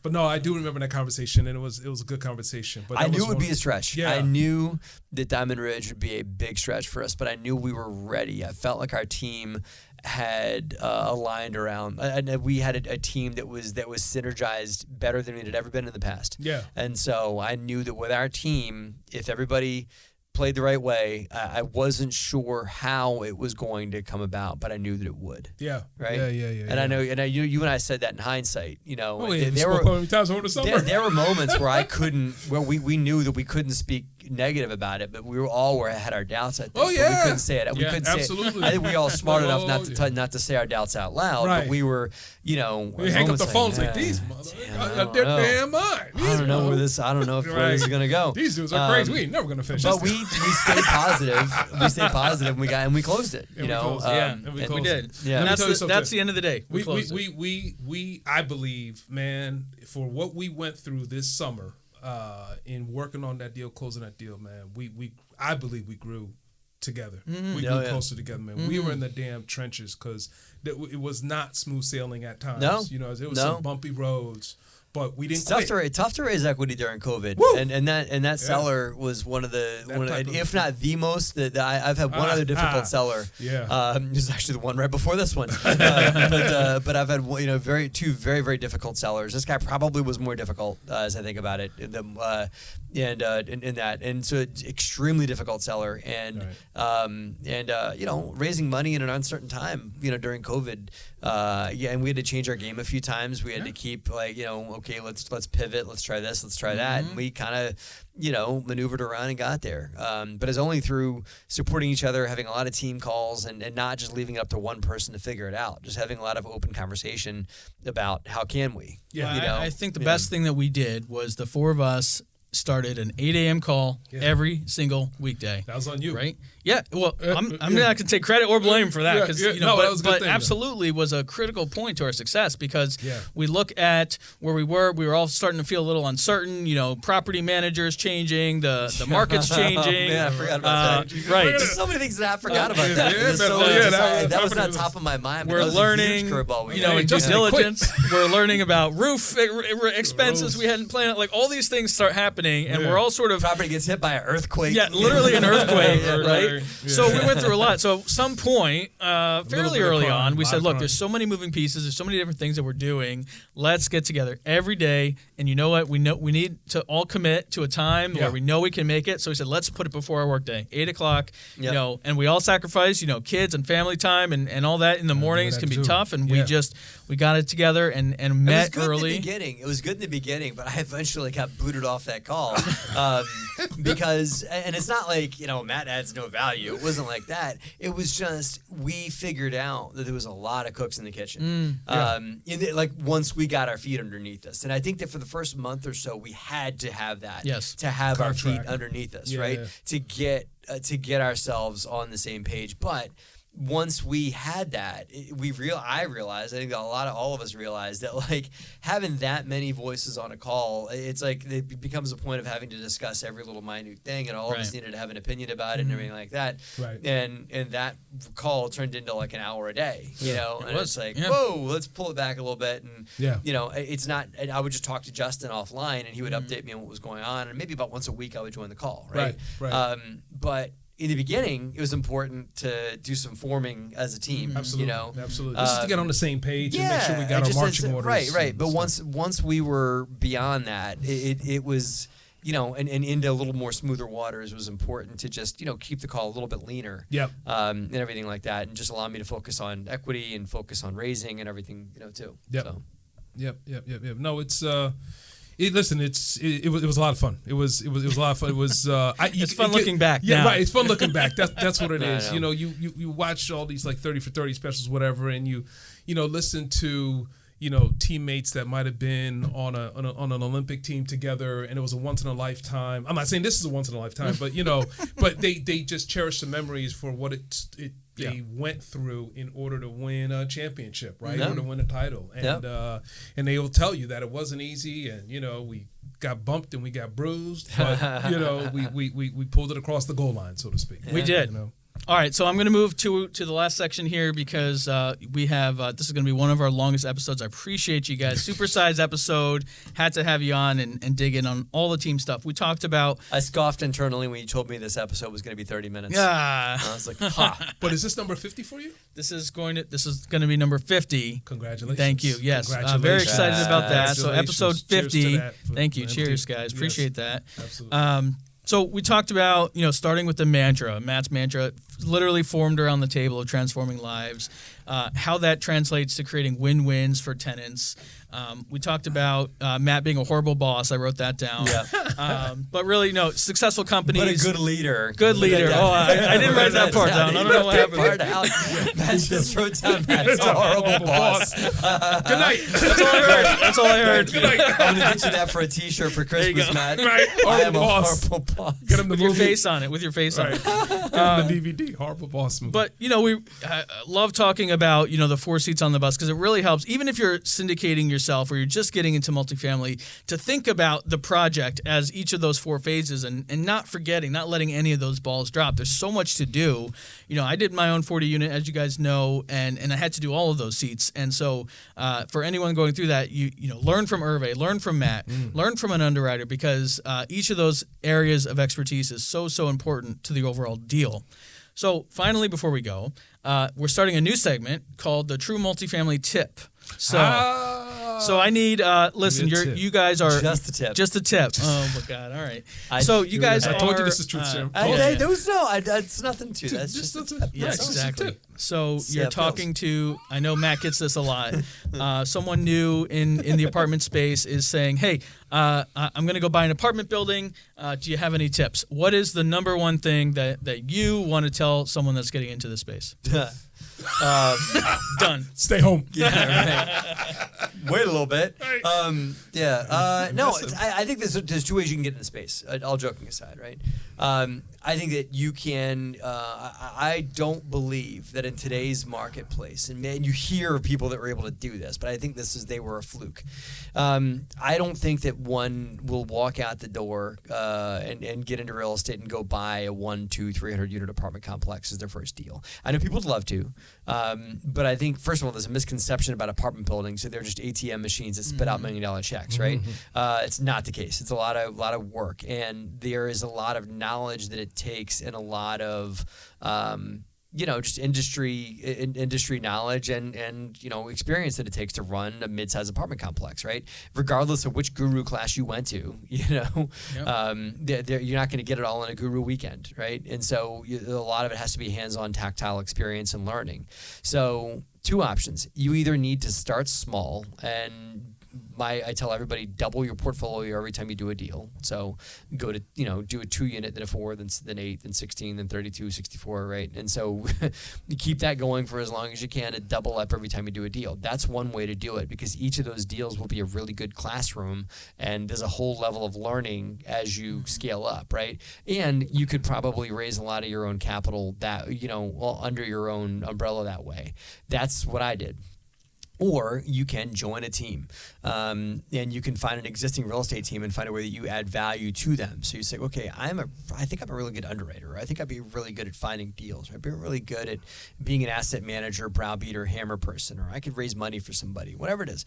But no, I do remember that conversation, and it was a good conversation. But I knew it would be a stretch. Yeah. I knew that Diamond Ridge would be a big stretch for us, but I knew we were ready. I felt like our team had aligned around, and we had a team that was synergized better than it had ever been in the past. Yeah. And so I knew that with our team, if everybody played the right way, I wasn't sure how it was going to come about, but I knew that it would. Yeah. Right. Yeah. And I know, you and I said that in hindsight. You know, there were many times over the summer. there were moments where we knew that we couldn't speak negative about it, but we had our doubts. I think, Oh yeah. but we couldn't say it. We couldn't absolutely. say it. I think we all smart enough Oh, not to say our doubts out loud. Right. But we were, we hang up the phones like these motherfuckers out their damn mind. I don't know where this. I don't know if where this is gonna go. These dudes are crazy. We ain't never gonna finish. But this. we stayed positive. We stayed positive. And we closed it. And we closed it. And we we closed did. it. Yeah. And Let me tell you that's something. the end of the day. We I believe, man, for what we went through this summer in working on that deal, closing that deal, man, I believe we grew together. We grew closer together, man. We were in the damn trenches because it was not smooth sailing at times. No. It was some bumpy roads. But we didn't quit. Tough to raise equity during COVID, Woo! and that seller was one of the if not the most. I've had one other difficult seller. Yeah, this is actually the one right before this one. But I've had two very very difficult sellers. This guy probably was more difficult as I think about it. And so it's extremely difficult seller, and raising money in an uncertain time, during COVID, and we had to change our game a few times. We had to keep okay, let's pivot, let's try this, let's try that, and we kind of maneuvered around and got there. But it's only through supporting each other, having a lot of team calls, and not just leaving it up to one person to figure it out. Just having a lot of open conversation about how can we. Yeah, I think the best thing that we did was the four of us started an 8 a.m. call every single weekday. That was on you, right? Yeah. Well, I'm not going to take credit or blame for that because that was a good thing, absolutely was a critical point to our success because we look at where we were all starting to feel a little uncertain. Property managers changing, the market's changing. I forgot about that. Right. There's so many things that I forgot about that. That was not top of my mind. We're learning, in due diligence. We're learning about roof expenses we hadn't planned. Like all these things start happening. And we're all sort of property gets hit by an earthquake. Yeah, literally an earthquake, right? Yeah. So we went through a lot. So some point, fairly early on, we said, look, there's so many moving pieces, there's so many different things that we're doing. Let's get together every day. And you know what? We need to all commit to a time where we know we can make it. So we said, let's put it before our workday, 8 o'clock. And we all sacrifice, kids and family time and all that in the mornings can be tough. And we got it together and met early. It was good in the beginning, but I eventually got booted off that call because, and it's not like Matt adds no value. It wasn't like that. It was just we figured out that there was a lot of cooks in the kitchen. Once we got our feet underneath us, and I think that for the first month or so, we had to have that. To have our feet underneath us, right? Yeah. To get ourselves on the same page, but. Once we had that, I realized, I think all of us realized that having that many voices on a call, it's it becomes a point of having to discuss every little minute thing, and all of us needed to have an opinion about it and everything like that. Right. And that call turned into an hour a day, and it's whoa, let's pull it back a little bit. And, it's not, I would just talk to Justin offline and he would update me on what was going on. And maybe about once a week I would join the call. Right. But in the beginning, it was important to do some forming as a team. Absolutely, absolutely. Just to get on the same page and make sure we got our marching orders. Right. But once we were beyond that, it was, and into a little more smoother waters, it was important to just, keep the call a little bit leaner. Yep. And everything like that, and just allow me to focus on equity and focus on raising and everything, too. Yep. So. Yep. No, it's. It was a lot of fun. It was a lot of fun. It was. It's fun looking back. Yeah, now. right. It's fun looking back. That's what it is. You watch all these 30 for 30 specials, whatever, and you listen to teammates that might have been on an Olympic team together, and it was a once in a lifetime. I'm not saying this is a once in a lifetime, but but they just cherish the memories for what they went through in order to win a championship, right? In order to win a title, and they will tell you that it wasn't easy, and we got bumped and we got bruised, but we pulled it across the goal line, so to speak. We did. All right, so I'm going to move to the last section here because we have this is going to be one of our longest episodes. I appreciate you guys. Supersized episode. Had to have you on and dig in on all the team stuff. We talked about... I scoffed internally when you told me this episode was going to be 30 minutes. Yeah. I was like, ha. But is this number 50 for you? This is going to be number 50. Congratulations. Thank you. Yes. Very excited about that. So episode 50. Thank you. Cheers, guys. Appreciate that. Absolutely. So we talked about, starting with the mantra, Matt's mantra, literally formed around the table of transforming lives, how that translates to creating win-wins for tenants. We talked about Matt being a horrible boss. I wrote that down. Yeah. But really, successful companies. But a good leader. Good leader. Oh, I didn't write that part down. I don't know what happened. Matt just wrote down Matt's a horrible boss. Good night. That's all I heard. Good night. I'm going to get you that for a T-shirt for Christmas, Matt. Right. I am a boss. horrible boss. Get him the With your face on it. Get him the DVD. Horrible boss movie. But, we love talking about, the 4 seats on the bus because it really helps, even if you're syndicating yourself or you're just getting into multifamily, to think about the project as each of those 4 phases and not letting any of those balls drop. There's so much to do. I did my own 40 unit, as you guys know, and I had to do all of those seats. And so for anyone going through that, you learn from Hervé, learn from Matt, learn from an underwriter because each of those areas of expertise is so important to the overall deal. So finally, before we go, we're starting a new segment called the True Multifamily Tip. So I need listen. You guys are just the tip. Just the tip. Oh my God! All right. So you guys I told you this is truth serum. It's nothing to that. It's just a tip. Yeah, exactly. So you're talking to. I know Matt gets this a lot. Someone new in the apartment space is saying, "Hey, I'm going to go buy an apartment building. Do you have any tips? What is the number one thing that you want to tell someone that's getting into the space?" Done. Stay home. Yeah, right. Wait a little bit. Right. I think there's 2 ways you can get into space. All joking aside, right? I think that you can. I don't believe that in today's marketplace, and man, you hear of people that were able to do this, but I think they were a fluke. I don't think that one will walk out the door and get into real estate and go buy a 1, 2, 300 unit apartment complex as their first deal. I know people would love to, but I think first of all, there's a misconception about apartment buildings. So they're just ATM machines that spit out $1 million checks, right? It's not the case. It's a lot of work, and there is a lot of knowledge that it takes and a lot of just industry knowledge and experience that it takes to run a mid-sized apartment complex, right? Regardless of which guru class you went to, you're not going to get it all in a guru weekend, right? And so a lot of it has to be hands-on tactile experience and learning. So 2 options. You either need to start small and I tell everybody double your portfolio every time you do a deal. So go to, do a 2 unit, then a 4, then 8, then 16, then 32, 64, right? And so you keep that going for as long as you can to double up every time you do a deal. That's one way to do it because each of those deals will be a really good classroom and there's a whole level of learning as you scale up, right? And you could probably raise a lot of your own capital that, under your own umbrella that way. That's what I did. Or you can join a team and you can find an existing real estate team and find a way that you add value to them. So you say, okay, I think I'm a really good underwriter. I think I'd be really good at finding deals. I'd be really good at being an asset manager, browbeater, hammer person, or I could raise money for somebody, whatever it is.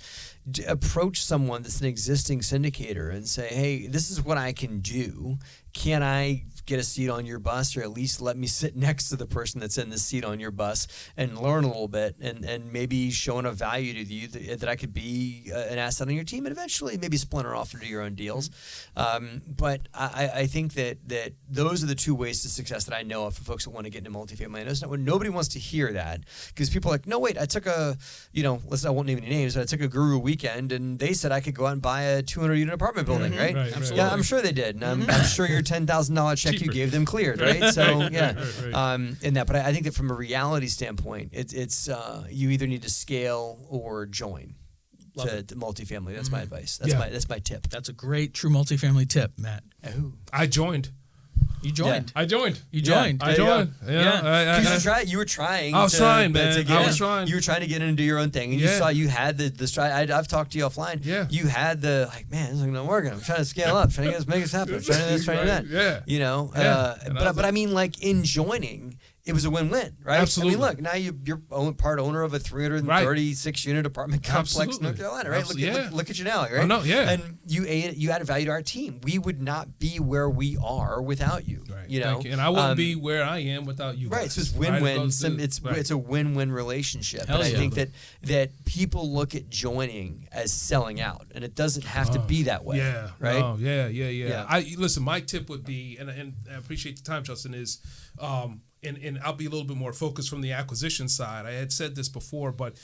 Approach someone that's an existing syndicator and say, hey, this is what I can do. Can I get a seat on your bus, or at least let me sit next to the person that's in the seat on your bus and learn a little bit and maybe show enough value to you that I could be an asset on your team and eventually maybe splinter off into your own deals. But I think that those are the 2 ways to success that I know of for folks that want to get into multifamily. I know nobody wants to hear that because people are like, no, wait, I took I won't name any names, but I took a guru weekend and they said I could go out and buy a 200 unit apartment building, right? Absolutely. Yeah, I'm sure they did. And I'm sure your $10,000 check you gave them cleared, right? So yeah, in that. But I think that from a reality standpoint, it's you either need to scale or join. to multifamily. That's my advice. That's my tip. That's a great True Multifamily tip, Matt. I joined. You joined. I joined. You joined. I joined. You were trying. I was trying, man. I was trying. You were trying to get in and do your own thing, and you saw you had the stride. I've talked to you offline. Yeah. You had the man, this is not working. I'm trying to scale up, trying to make this happen. I'm trying to do this, trying to do that. Yeah. You know. But I mean, like in joining, it was a win-win, right? Absolutely. I mean, look, now you're part owner of a 336 unit apartment complex in North Carolina, right? Look at you now, right? I know, yeah. And you added value to our team. We would not be where we are without you. Right. You know, and I wouldn't be where I am without you. Right. Guys. So it's win-win. Right? It's a win-win relationship. And I think that people look at joining as selling out, and it doesn't have to be that way. Yeah. Right. Oh, yeah. Listen. My tip would be, and I appreciate the time, Justin, is. And I'll be a little bit more focused from the acquisition side. I had said this before, but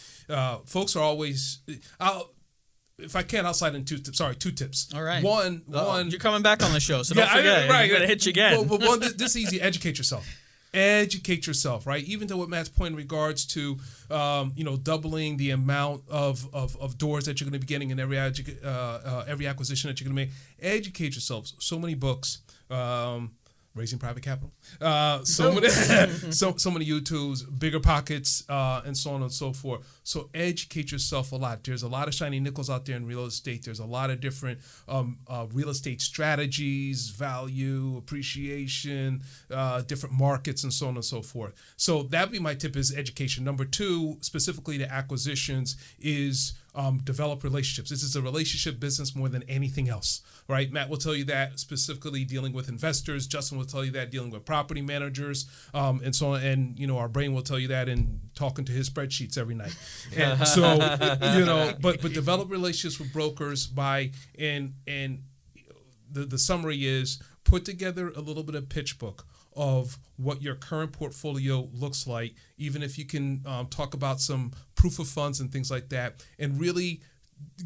folks are always. If I can, I'll slide in two tips. Sorry, two tips. All right. One. You're coming back on the show, so don't forget. I'm going to hit you again. Well, one, this is easy. Educate yourself. Educate yourself, right? Even to what Matt's point in regards to, doubling the amount of doors that you're going to be getting in every acquisition that you're going to make. Educate yourself. So many books. Raising Private Capital, so many YouTubes, Bigger Pockets, and so on and so forth. So educate yourself a lot. There's a lot of shiny nickels out there in real estate. There's a lot of different real estate strategies, value, appreciation, different markets, and so on and so forth. So that'd be my tip: is education. Number two, specifically to acquisitions, is develop relationships. This is a relationship business more than anything else, right? Matt will tell you that, specifically dealing with investors. Justin will tell you that, dealing with property managers, and so on. And, our brain will tell you that in talking to his spreadsheets every night. And so, but develop relationships with brokers and the summary is put together a little bit of pitch book of what your current portfolio looks like, even if you can talk about some proof of funds and things like that, and really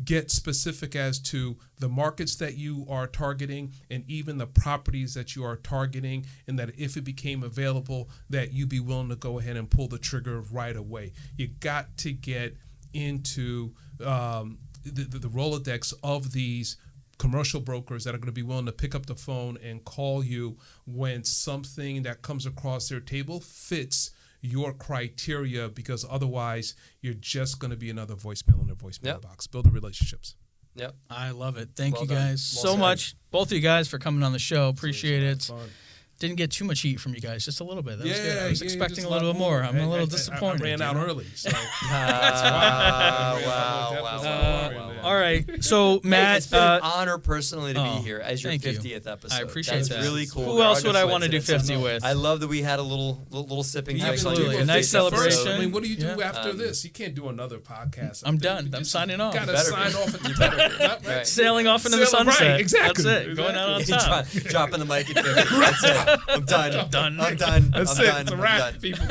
get specific as to the markets that you are targeting and even the properties that you are targeting, and that if it became available, that you'd be willing to go ahead and pull the trigger right away. You got to get into the Rolodex of these commercial brokers that are going to be willing to pick up the phone and call you when something that comes across their table fits your criteria, because otherwise you're just going to be another voicemail in their voicemail box. Build the relationships. Yep. I love it. Thank you guys so much, both of you guys, for coming on the show. Appreciate it. Didn't get too much heat from you guys, just a little bit. That was good. I was expecting a little bit more. I'm a little disappointed. I ran out early. So. Wow. All right. So, Matt. It's been an honor personally to be here as your 50th episode. I appreciate that. That's really cool. Who else would I want to do 50 with? I love that we had a little sipping drinks on Absolutely. your A nice celebration. I mean, what do you do after this? You can't do another podcast. I'm done. I'm signing off. Got to sign off at the Right. Sailing off into the sunset. Right, exactly. That's it. Going out on top. Dropping the mic at 50. That's it. I'm done. Done. That's it. It's a wrap, people.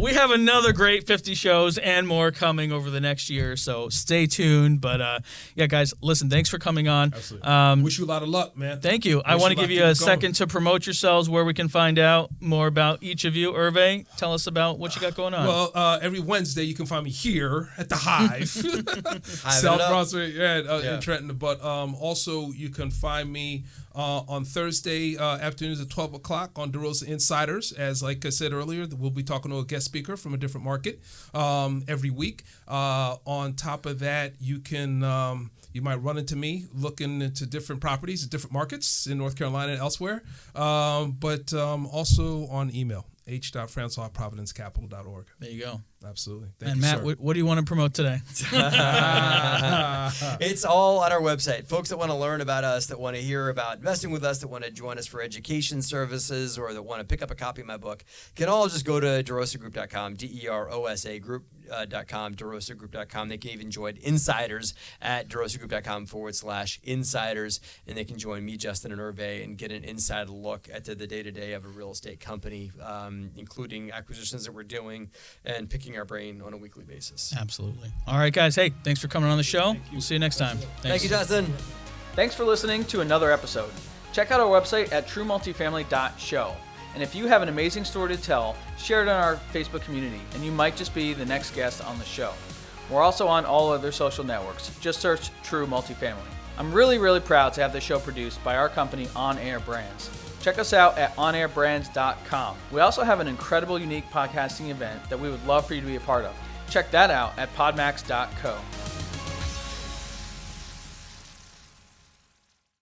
We have another great 50 shows and more coming over the next year, so stay tuned. But guys, listen, thanks for coming on. Absolutely. Wish you a lot of luck, man. Thank you. I want to give you a second to promote yourselves, where we can find out more about each of you. Hervé, tell us about what you got going on. Well, every Wednesday you can find me here at the Hive. South Brunswick, in Trenton. But also you can find me on Thursday afternoons at 12 o'clock on DeRosa Insiders. As like I said earlier, we'll be talking to a guest speaker from a different market every week. On top of that, you can you might run into me looking into different properties at different markets in North Carolina and elsewhere, but also on email, h.francois@providencecapital.org. There you go. Absolutely. And Matt, what do you want to promote today? It's all on our website. Folks that want to learn about us, that want to hear about investing with us, that want to join us for education services, or that want to pick up a copy of my book, can all just go to DeRosaGroup.com, DeRosa Group.com, DeRosaGroup.com. They can even join insiders at DeRosaGroup.com/insiders, and they can join me, Justin, and Hervé, and get an inside look at the day-to-day of a real estate company, including acquisitions that we're doing and picking our brain on a weekly basis. Absolutely. All right, guys. Hey, thanks for coming on the show. We'll see you next time. Thank you, Justin. Thanks for listening to another episode. Check out our website at truemultifamily.show. And if you have an amazing story to tell, share it on our Facebook community, and you might just be the next guest on the show. We're also on all other social networks. Just search True Multifamily. I'm really proud to have this show produced by our company On Air Brands. Check us out at onairbrands.com. We also have an incredible, unique podcasting event that we would love for you to be a part of. Check that out at podmax.co.